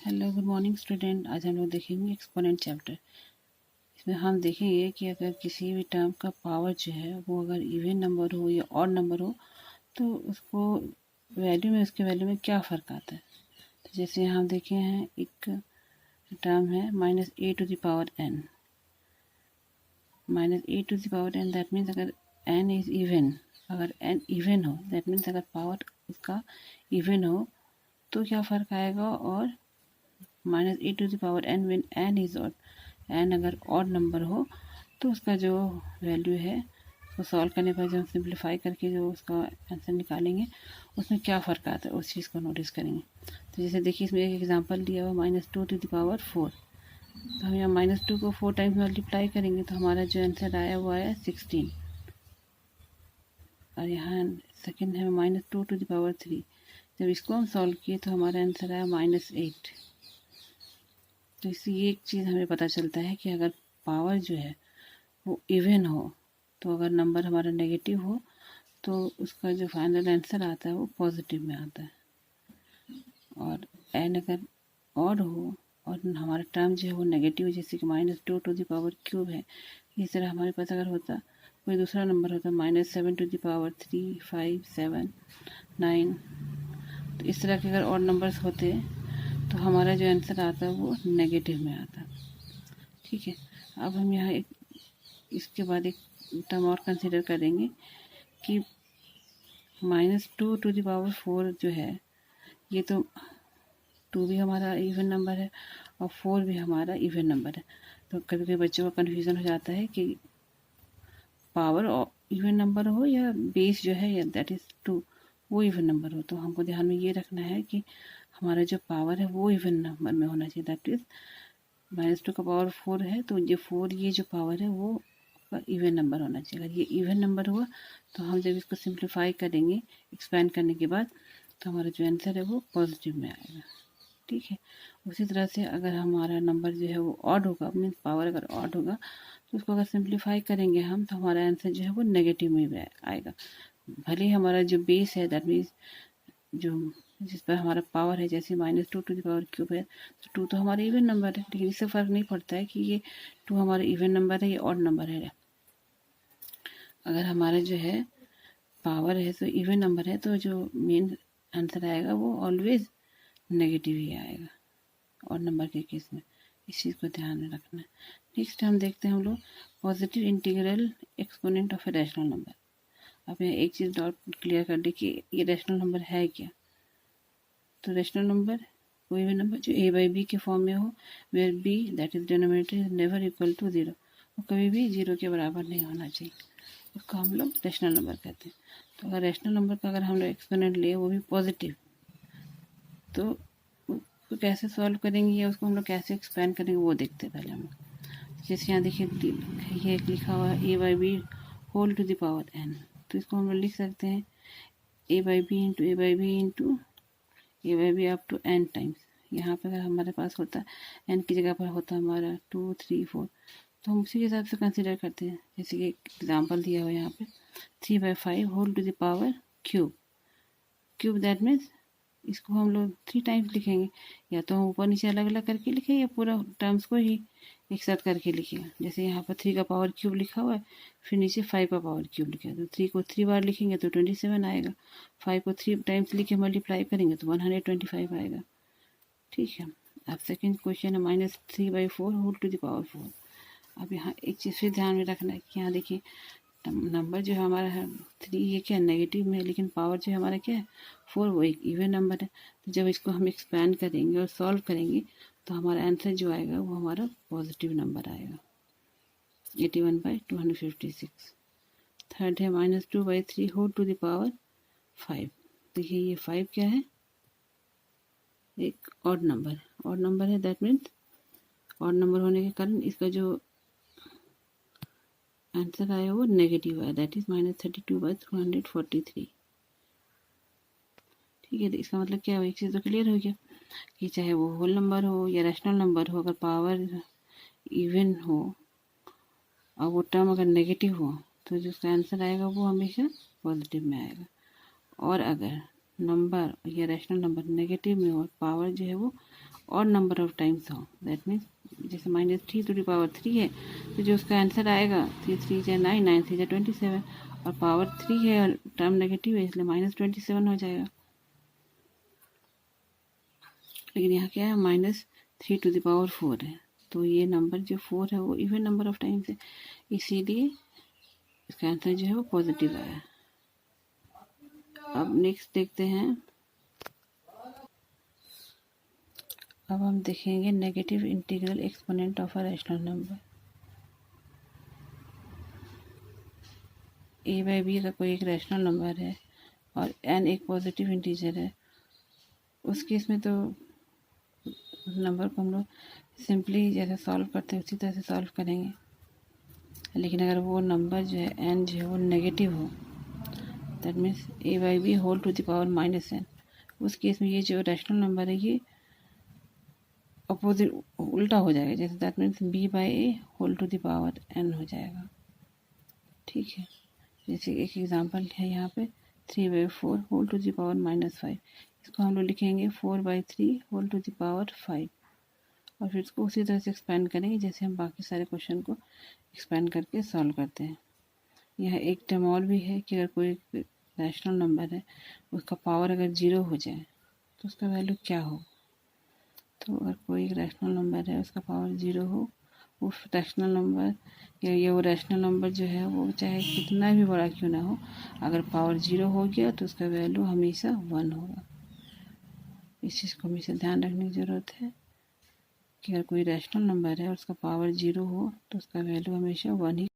Hello good morning student. आज हम लोग देखेंगे एक्सपोनेंट चैप्टर। इसमें हम देखेंगे कि अगर किसी भी टर्म का पावर जो है वो अगर इवन नंबर हो या ऑड नंबर हो तो उसको वैल्यू में उसके वैल्यू में क्या फ़र्क आता है। तो जैसे यहाँ हम देखे हैं एक टर्म है -a⁴n। -a⁴n दैट मीन्स अगर n इज़ इवन, अगर n इवन हो दैट मीन्स अगर पावर उसका इवन हो तो क्या फ़र्क आएगा। और -a⁴n when n is odd, n अगर ऑड नंबर हो तो उसका जो वैल्यू है उसको सॉल्व करने पर जो हम सिंप्लीफाई करके जो उसका आंसर निकालेंगे उसमें क्या फ़र्क आता है उस चीज़ को नोटिस करेंगे। तो जैसे देखिए इसमें एक एग्जांपल दिया हुआ -2⁴ तो हम यहाँ -2 को 4 टाइम्स मल्टीप्लाई करेंगे तो हमारा जो आंसर आया वो आया 16। और यहाँ सेकेंड है -2⁴ जब इसको हम सॉल्व किए तो हमारा आंसर आया -8। तो इससे ये एक चीज़ हमें पता चलता है कि अगर पावर जो है वो इवन हो तो अगर नंबर हमारा नेगेटिव हो तो उसका जो फाइनल आंसर आता है वो पॉजिटिव में आता है। और एन अगर ऑड हो और हमारा टर्म जो है वो नेगेटिव जैसे कि -2⁴ है, इस तरह हमारे पास अगर होता कोई दूसरा नंबर होता -7⁵, 5, 7, 9, तो इस तरह के अगर ऑड नंबर्स होते तो हमारा जो आंसर आता है वो नेगेटिव में आता। ठीक है, अब हम यहाँ एक इसके बाद एक टर्म और कंसिडर करेंगे कि -2⁴ जो है ये तो 2 भी हमारा इवन नंबर है और 4 भी हमारा इवन नंबर है। तो कभी कभी बच्चों का कन्फ्यूज़न हो जाता है कि पावर इवन नंबर हो या बेस जो है या दैट इज़ 2 वो इवन नंबर हो। तो हमको ध्यान में ये रखना है कि हमारा जो पावर है वो इवन नंबर में होना चाहिए। दैट इज़ -2 का पावर 4 है तो ये 4 ये जो पावर है वो इवन नंबर होना चाहिए। अगर ये इवन नंबर हुआ तो हम जब इसको सिंप्लीफाई करेंगे एक्सपेंड करने के बाद तो हमारा जो आंसर है वो पॉजिटिव में आएगा। ठीक है, उसी तरह से अगर हमारा नंबर जो है वो ऑड होगा मीन्स पावर अगर ऑड होगा तो उसको अगर सिंप्लीफाई करेंगे हम तो हमारा आंसर जो है वो नेगेटिव में आएगा। भले ही हमारा जो बेस है दैट मीन्स जो जिस पर हमारा पावर है जैसे -2⁴ है तो 2 तो हमारा इवन नंबर है, लेकिन इससे फ़र्क नहीं पड़ता है कि ये 2 हमारा इवन नंबर है या ऑड नंबर है। अगर हमारा जो है पावर है तो इवन नंबर है तो जो मेन आंसर आएगा वो ऑलवेज नेगेटिव ही आएगा और नंबर के केस में। इस चीज़ को ध्यान में रखना है। नेक्स्ट हम देखते हैं हम लोग positive integral exponent of a rational number. अब यहाँ एक चीज़ डाउट क्लियर कर दे कि ये रैशनल नंबर है क्या। तो रैशनल नंबर कोई भी नंबर जो a/b के फॉर्म में हो where b that is denominator is never equal to 0, वो कभी भी 0 के बराबर नहीं होना चाहिए, उसको हम लोग रैशनल नंबर कहते हैं। तो अगर रैशनल नंबर का अगर हम लोग एक्सपोनेंट ले वो भी पॉजिटिव तो उसको कैसे सॉल्व करेंगे या उसको हम लोग कैसे एक्सपेंड करेंगे वो देखते हैं पहले हम लोग। जैसे यहाँ देखिए ये लिखा हुआ है a/b whole to the power n, तो इसको हम लोग लिख सकते हैं a/b into a/b into a/b up to n times. यहाँ पर अगर हमारे पास होता n की जगह पर होता हमारा 2, 3, 4 तो हम उसी के हिसाब से कंसिडर करते हैं। जैसे कि एग्जाम्पल दिया हुआ है यहाँ पे 3/5 whole to the power cube that means इसको हम लोग 3 टाइम्स लिखेंगे, या तो हम ऊपर नीचे अलग अलग करके लिखें या पूरा टर्म्स को ही एक साथ करके लिखेंगे। जैसे यहाँ पर 3 का पावर क्यूब लिखा हुआ है फिर नीचे 5 का पावर क्यूब लिखा है तो 3 को 3 बार लिखेंगे तो 27 आएगा, 5 को 3 टाइम्स लिख के मल्टीप्लाई करेंगे तो 125 आएगा। ठीक है, अब सेकेंड क्वेश्चन है -3/4 होल टू द पावर 4। अब यहाँ एक चीज़ फिर ध्यान में रखना है कि यहाँ देखिए नंबर जो हमारा है 3 ये क्या नेगेटिव में है लेकिन पावर जो हमारा क्या है 4 वो एक इवन नंबर है। तो जब इसको हम एक्सपैंड करेंगे और सॉल्व करेंगे तो हमारा आंसर जो आएगा वो हमारा पॉजिटिव नंबर आएगा 81/256। थर्ड है -2/3 होल टू द पावर 5। देखिए ये 5 क्या है एक ऑड नंबर है दैट मीन्स ऑड नंबर होने के कारण इसका जो आंसर आया वो नेगेटिव आया दैट इज -32/243। ठीक है, तो इसका मतलब क्या हो एक चीज़ तो क्लियर हो गया कि चाहे वो होल नंबर हो या रैशनल नंबर हो अगर पावर इवन हो और वो टर्म अगर नेगेटिव हो तो जो उसका आंसर आएगा वो हमेशा पॉजिटिव में आएगा। और अगर नंबर या रैशनल नंबर नेगेटिव में हो और पावर जो है वो और नंबर ऑफ टाइम्स हो। दैट मीन्स जैसे -3⁻³ है तो जो उसका आंसर आएगा 3×3 = 9, 9×3 = 27 और पावर 3 है और टर्म नेगेटिव है इसलिए -27 हो जाएगा। लेकिन यहाँ क्या है -3⁴ है तो ये नंबर जो 4 है वो इवन नंबर ऑफ टाइम्स है, इसीलिए इसका आंसर जो है वो पॉजिटिव आया। अब नेक्स्ट देखते हैं। अब हम देखेंगे negative integral exponent of a rational number. a/b का कोई एक रैशनल नंबर है और n एक पॉजिटिव इंटीजर है, उस केस में तो उस नंबर को हम लोग सिंपली जैसे सॉल्व करते हैं उसी तरह से सॉल्व करेंगे। लेकिन अगर वो नंबर जो है n जो है वो नेगेटिव हो, that means a/b whole to the power -n, उस केस में ये जो रैशनल नंबर है ये अपोजिट उल्टा हो जाएगा, जैसे that means b/a whole to the power n हो जाएगा। ठीक है, जैसे एक एग्जांपल है यहाँ पे 3/4 होल टू द पावर -5, इसको हम लोग लिखेंगे 4/3 होल टू द पावर 5 और फिर इसको उसी तरह से एक्सपेंड करेंगे जैसे हम बाकी सारे क्वेश्चन को एक्सपेंड करके सॉल्व करते हैं। यह एक टर्म और भी है कि अगर कोई रैशनल नंबर है उसका पावर अगर 0 हो जाए तो उसका वैल्यू क्या हो। तो अगर कोई रैशनल नंबर है उसका पावर 0 हो, उस रैशनल नंबर या वो रैशनल नंबर जो है वो चाहे कितना भी बड़ा क्यों ना हो, अगर पावर 0 हो गया तो उसका वैल्यू हमेशा 1 होगा। इस चीज़ को हमेशा ध्यान रखने की ज़रूरत है कि अगर कोई रैशनल नंबर है और उसका पावर 0 हो तो उसका वैल्यू हमेशा 1 ही